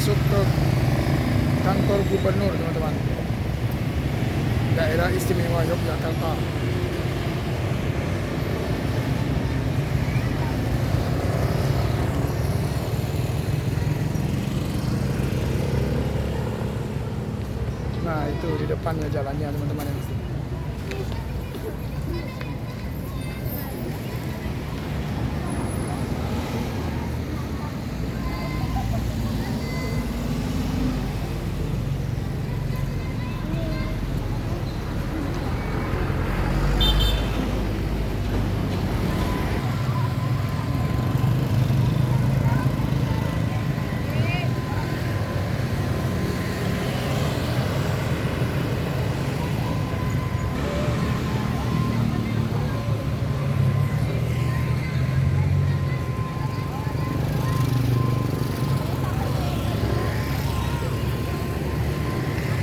masuk ke kantor gubernur, teman-teman. Daerah Istimewa Yogyakarta. Nah, itu di depannya jalannya, teman-teman.